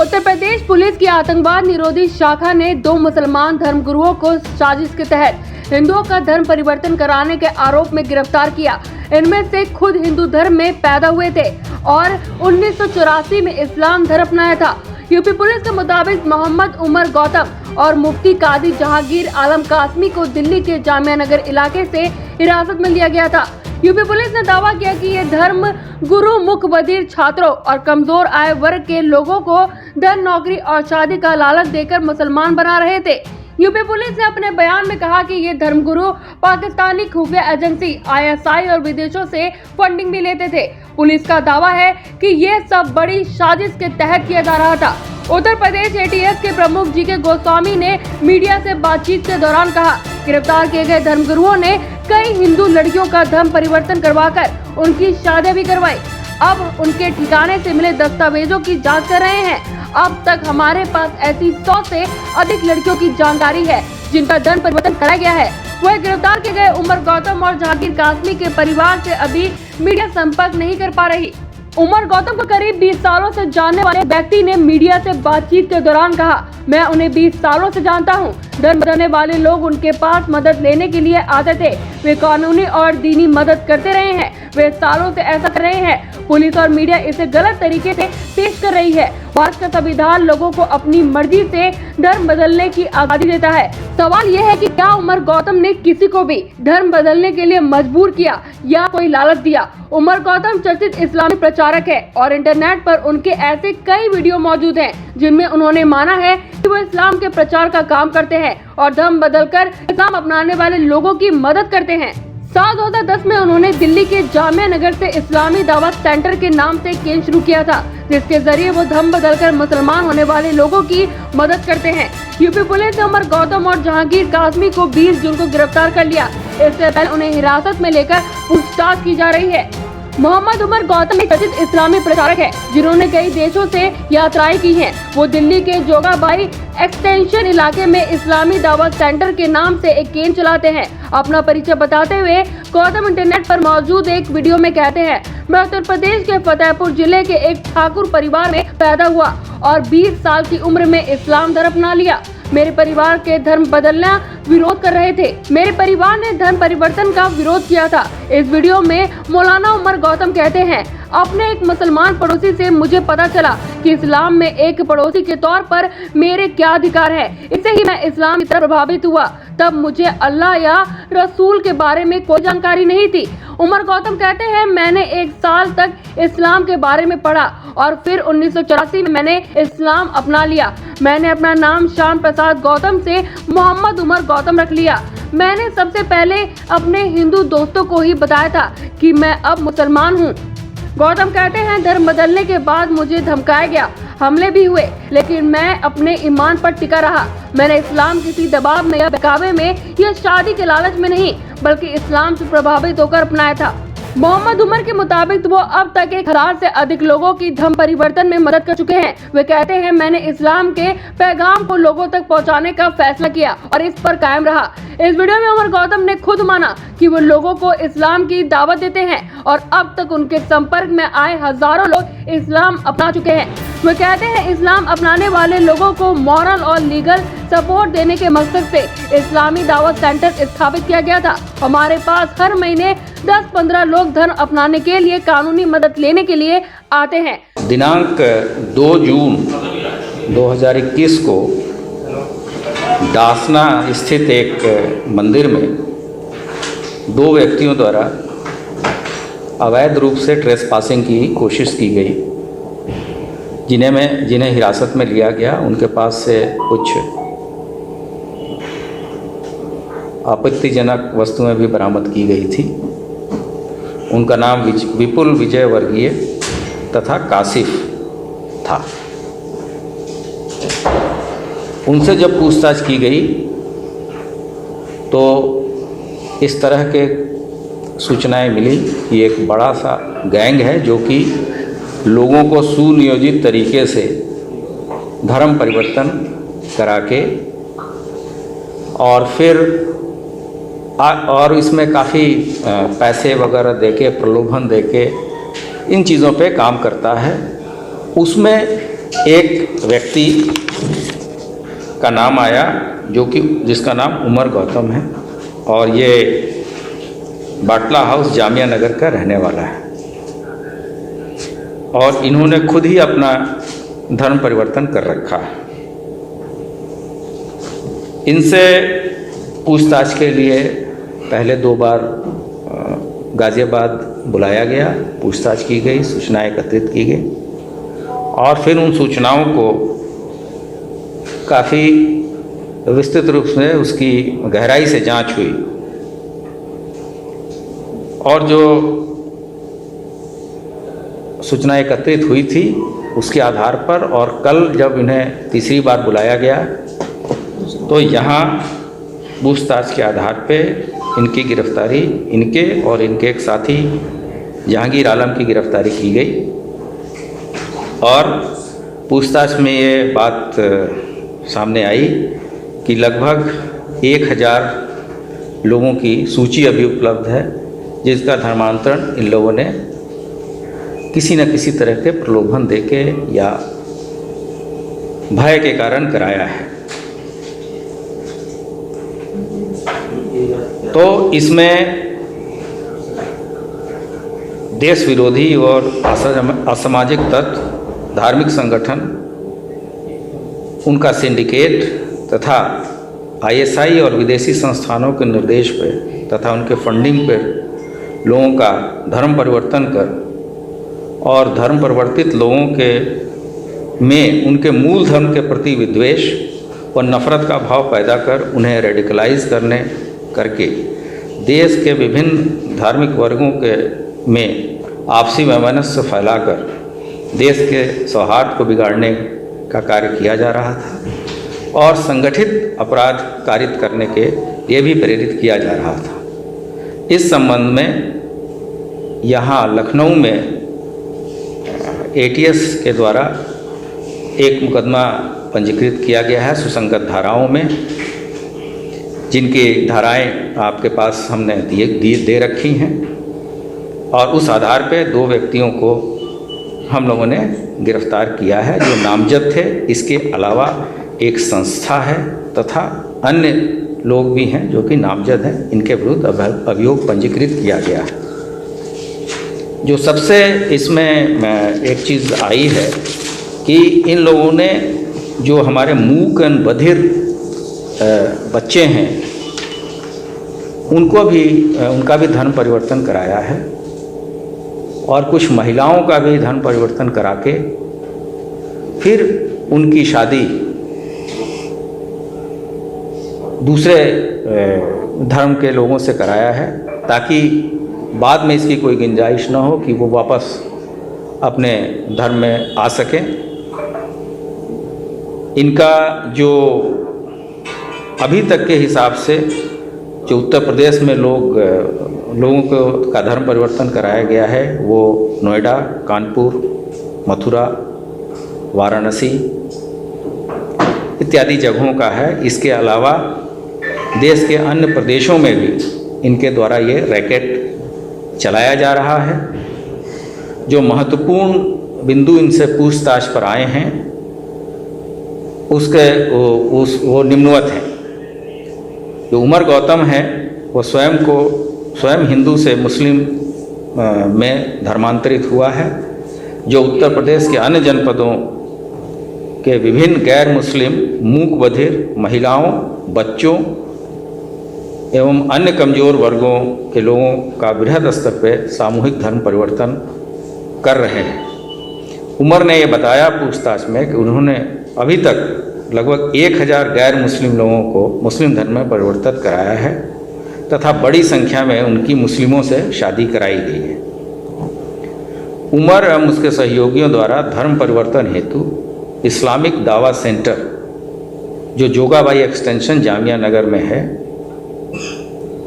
Uttar Pradesh police की आतंकवाद निरोधी शाखा ने 2 मुसलमान धर्मगुरुओं को साजिश के तहत हिंदुओं का धर्म परिवर्तन कराने के आरोप में गिरफ्तार किया। इनमें से खुद हिंदू धर्म में पैदा हुए थे और 1984 में इस्लाम धर्म अपनाया था। यूपी पुलिस के मुताबिक मोहम्मद उमर गौतम और मुफ्ती कादी जहांगीर आलम कासमी को दिल्ली के जामिया नगर इलाके से हिरासत में लिया गया था। यूपी पुलिस ने दावा किया कि ये धर्म गुरु मुख बधिर छात्रों और कमजोर आय वर्ग के लोगों को धन, नौकरी और शादी का लालच देकर मुसलमान बना रहे थे। यूपी पुलिस ने अपने बयान में कहा कि ये धर्मगुरु पाकिस्तानी खुफिया एजेंसी ISI और विदेशों से फंडिंग भी लेते थे। पुलिस का दावा है कि ये सब बड़ी साजिश के तहत किया जा रहा था। उत्तर प्रदेश ATS के प्रमुख GK गोस्वामी ने मीडिया से बातचीत के दौरान कहा, गिरफ्तार किए गए धर्मगुरुओं ने कई हिंदू लड़कियों का धर्म परिवर्तन करवाकर उनकी शादियां भी करवाई। अब उनके ठिकाने से मिले दस्तावेजों की जांच कर रहे हैं। अब तक हमारे पास ऐसी 100 से अधिक लड़कियों की जानकारी है जिनका धर्म परिवर्तन कराया गया है। वह गिरफ्तार किए गए उमर गौतम और जहांगीर कासमी के परिवार से अभी मीडिया संपर्क नहीं कर पा रही। उमर गौतम को करीब 20 सालों से जानने वाले व्यक्ति ने मीडिया से बातचीत के दौरान कहा, मैं उन्हें 20 सालों से जानता हूं। धर्म बदलने वाले लोग उनके पास मदद लेने के लिए आते थे। वे कानूनी और दीनी मदद करते रहे हैं। वे सालों से ऐसा कर रहे हैं। पुलिस और मीडिया इसे गलत तरीके से पेश कर रही है। भारत का संविधान लोगों को अपनी मर्जी से धर्म बदलने की आज़ादी देता है। सवाल यह है कि क्या उमर गौतम ने किसी को भी धर्म बदलने के लिए मजबूर किया या कोई लालच दिया? उमर गौतम चर्चित इस्लामी प्रचारक है और इंटरनेट पर उनके ऐसे कई वीडियो मौजूद हैं जिनमें उन्होंने माना है कि वो इस्लाम के प्रचार का काम करते हैं और धर्म बदलकर इस्लाम अपनाने वाले लोगों की मदद करते हैं। साल 2010 में उन्होंने दिल्ली के जामिया नगर से इस्लामी दावत सेंटर के नाम से केंद्र शुरू किया था, जिसके जरिए वो धर्म बदलकर मुसलमान होने वाले लोगों की मदद करते हैं। यूपी पुलिस ने उमर गौतम और जहांगीर कासमी को 20 जून को गिरफ्तार कर लिया। इससे पहले उन्हें हिरासत में लेकर पूछताछ की जा रही है। मोहम्मद उमर गौतम एक चर्चित इस्लामी प्रचारक है जिन्होंने कई देशों से यात्राएं की हैं। वो दिल्ली के जोगाबाई एक्सटेंशन इलाके में इस्लामी दावत सेंटर के नाम से एक केंद्र चलाते हैं। अपना परिचय बताते हुए गौतम इंटरनेट पर मौजूद एक वीडियो में कहते हैं, मैं उत्तर प्रदेश के फतेहपुर जिले के एक ठाकुर परिवार में पैदा हुआ और 20 साल की उम्र में इस्लाम धर्म अपना लिया। मेरे परिवार के धर्म बदलना विरोध कर रहे थे। मेरे परिवार ने धर्म परिवर्तन का विरोध किया था। इस वीडियो में मौलाना उमर गौतम कहते हैं, अपने एक मुसलमान पड़ोसी से मुझे पता चला कि इस्लाम में एक पड़ोसी के तौर पर मेरे क्या अधिकार है। इससे ही मैं इस्लाम की तरफ प्रभावित हुआ। तब मुझे अल्लाह या रसूल के बारे में कोई जानकारी नहीं थी। उमर गौतम कहते हैं, मैंने 1 साल तक इस्लाम के बारे में पढ़ा और फिर 1984 में मैंने इस्लाम अपना लिया। मैंने अपना नाम श्याम प्रसाद गौतम से मोहम्मद उमर गौतम रख लिया। मैंने सबसे पहले अपने हिंदू दोस्तों को ही बताया था कि मैं अब मुसलमान हूँ। गौतम कहते हैं, धर्म बदलने के बाद मुझे धमकाया गया, हमले भी हुए, लेकिन मैं अपने ईमान पर टिका रहा। मैंने इस्लाम किसी दबाव में या बहकावे में या शादी के लालच में नहीं, बल्कि इस्लाम से प्रभावित होकर अपनाया था। मोहम्मद उमर के मुताबिक वो अब तक 1000 से अधिक लोगों की धर्म परिवर्तन में मदद कर चुके हैं। वे कहते हैं, मैंने इस्लाम के पैगाम को लोगों तक पहुंचाने का फैसला किया और इस पर कायम रहा। इस वीडियो में उमर गौतम ने खुद माना कि वो लोगों को इस्लाम की दावत देते हैं और अब तक उनके संपर्क में आए हजारों लोग इस्लाम अपना चुके हैं। वे कहते हैं, इस्लाम अपनाने वाले लोगों को मॉरल और लीगल सपोर्ट देने के मकसद से इस्लामी दावत सेंटर स्थापित किया गया था। हमारे पास हर महीने 10-15 लोग धर्म अपनाने के लिए कानूनी मदद लेने के लिए आते हैं। दिनांक 2 जून 2021 को डासना स्थित एक मंदिर में 2 व्यक्तियों द्वारा अवैध रूप से ट्रेसपासिंग की कोशिश की गई, जिन्हें हिरासत में लिया गया। उनके पास से कुछ आपत्तिजनक वस्तुएं भी बरामद की गई थी। उनका नाम विपुल विजय वर्गीय तथा कासिफ था। उनसे जब पूछताछ की गई तो इस तरह के सूचनाएं मिली कि एक बड़ा सा गैंग है जो कि लोगों को सुनियोजित तरीके से धर्म परिवर्तन करा के और फिर इसमें काफ़ी पैसे वगैरह देके, प्रलोभन देके इन चीज़ों पे काम करता है। उसमें एक व्यक्ति का नाम आया जिसका नाम उमर गौतम है और ये बाटला हाउस जामिया नगर का रहने वाला है और इन्होंने खुद ही अपना धर्म परिवर्तन कर रखा है। इनसे पूछताछ के लिए पहले 2 बार गाज़ियाबाद बुलाया गया, पूछताछ की गई, सूचनाएं एकत्रित की गई और फिर उन सूचनाओं को काफ़ी विस्तृत रूप से उसकी गहराई से जांच हुई और जो सूचना एकत्रित हुई थी उसके आधार पर और कल जब इन्हें तीसरी बार बुलाया गया तो यहाँ पूछताछ के आधार पे इनकी गिरफ्तारी, इनके और इनके एक साथी जहांगीर आलम की गिरफ्तारी की गई और पूछताछ में ये बात सामने आई कि लगभग 1000 लोगों की सूची अभी उपलब्ध है जिसका धर्मांतरण इन लोगों ने किसी न किसी तरह के प्रलोभन देके या भय के कारण कराया है। तो इसमें देश विरोधी और असामाजिक तत्व, धार्मिक संगठन, उनका सिंडिकेट तथा आईएसआई और विदेशी संस्थानों के निर्देश पर तथा उनके फंडिंग पर लोगों का धर्म परिवर्तन कर और धर्म परिवर्तित लोगों के में उनके मूल धर्म के प्रति विद्वेष और नफरत का भाव पैदा कर उन्हें रेडिकलाइज करके देश के विभिन्न धार्मिक वर्गों के में आपसी वैमनस्य फैलाकर देश के सौहार्द को बिगाड़ने का कार्य किया जा रहा था और संगठित अपराध कारित करने के लिए भी प्रेरित किया जा रहा था। इस संबंध में यहाँ लखनऊ में एटीएस के द्वारा एक मुकदमा पंजीकृत किया गया है सुसंगत धाराओं में, जिनकी धाराएं आपके पास हमने दे रखी हैं और उस आधार पे 2 व्यक्तियों को हम लोगों ने गिरफ्तार किया है जो नामजद थे। इसके अलावा एक संस्था है तथा अन्य लोग भी हैं जो कि नामजद हैं, इनके विरुद्ध अभियोग पंजीकृत किया गया है। जो सबसे इसमें एक चीज़ आई है कि इन लोगों ने जो हमारे मूक एवं बधिर बच्चे हैं उनका भी धर्म परिवर्तन कराया है और कुछ महिलाओं का भी धर्म परिवर्तन करा के फिर उनकी शादी दूसरे धर्म के लोगों से कराया है ताकि बाद में इसकी कोई गुंजाइश न हो कि वो वापस अपने धर्म में आ सकें। इनका जो अभी तक के हिसाब से जो उत्तर प्रदेश में लोगों को का धर्म परिवर्तन कराया गया है वो नोएडा, कानपुर, मथुरा, वाराणसी इत्यादि जगहों का है। इसके अलावा देश के अन्य प्रदेशों में भी इनके द्वारा ये रैकेट चलाया जा रहा है। जो महत्वपूर्ण बिंदु इनसे पूछताछ पर आए हैं वो निम्नवत हैं। जो उमर गौतम है वो स्वयं हिंदू से मुस्लिम में धर्मांतरित हुआ है। जो उत्तर प्रदेश के अन्य जनपदों के विभिन्न गैर मुस्लिम, मूक बधिर महिलाओं, बच्चों एवं अन्य कमज़ोर वर्गों के लोगों का बृहद स्तर पर सामूहिक धर्म परिवर्तन कर रहे हैं। उमर ने ये बताया पूछताछ में कि उन्होंने अभी तक लगभग 1000 गैर मुस्लिम लोगों को मुस्लिम धर्म में परिवर्तित कराया है तथा बड़ी संख्या में उनकी मुस्लिमों से शादी कराई गई है। उमर एवं उसके सहयोगियों द्वारा धर्म परिवर्तन हेतु इस्लामिक दावा सेंटर जो जोगाबाई एक्सटेंशन जामिया नगर में है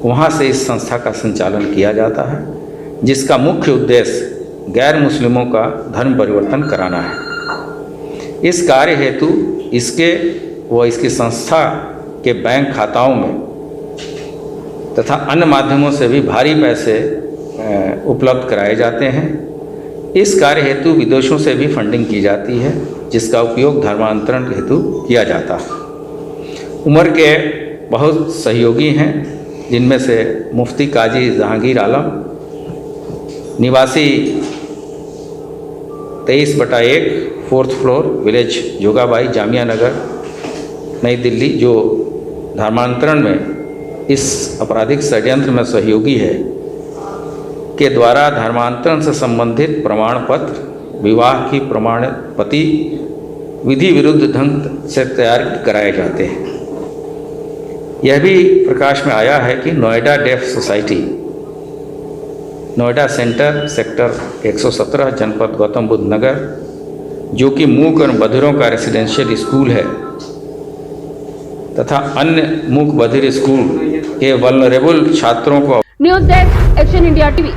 वहाँ से इस संस्था का संचालन किया जाता है, जिसका मुख्य उद्देश्य गैर मुस्लिमों का धर्म परिवर्तन कराना है। इस कार्य हेतु इसकी संस्था के बैंक खाताओं में तथा अन्य माध्यमों से भी भारी पैसे उपलब्ध कराए जाते हैं। इस कार्य हेतु विदेशों से भी फंडिंग की जाती है, जिसका उपयोग धर्मांतरण हेतु किया जाता है। उमर के बहुत सहयोगी हैं, जिनमें से मुफ्ती काजी जहांगीर आलम, निवासी 23/1 4th floor village Jogabai Jamia Nagar New Delhi, जो धर्मांतरण में इस आपराधिक षड्यंत्र में सहयोगी है, के द्वारा धर्मांतरण से संबंधित प्रमाण पत्र, विवाह की प्रमाण पति विधि विरुद्ध ढंग से तैयार कराए जाते हैं। यह भी प्रकाश में आया है कि Noida deaf society, Noida center, sector 117, जनपद गौतम बुद्ध नगर, जो कि मूक और बधिरों का रेसिडेंशियल स्कूल है तथा अन्य मूक बधिर स्कूल के वल्नरेबल छात्रों को news desk, action India TV.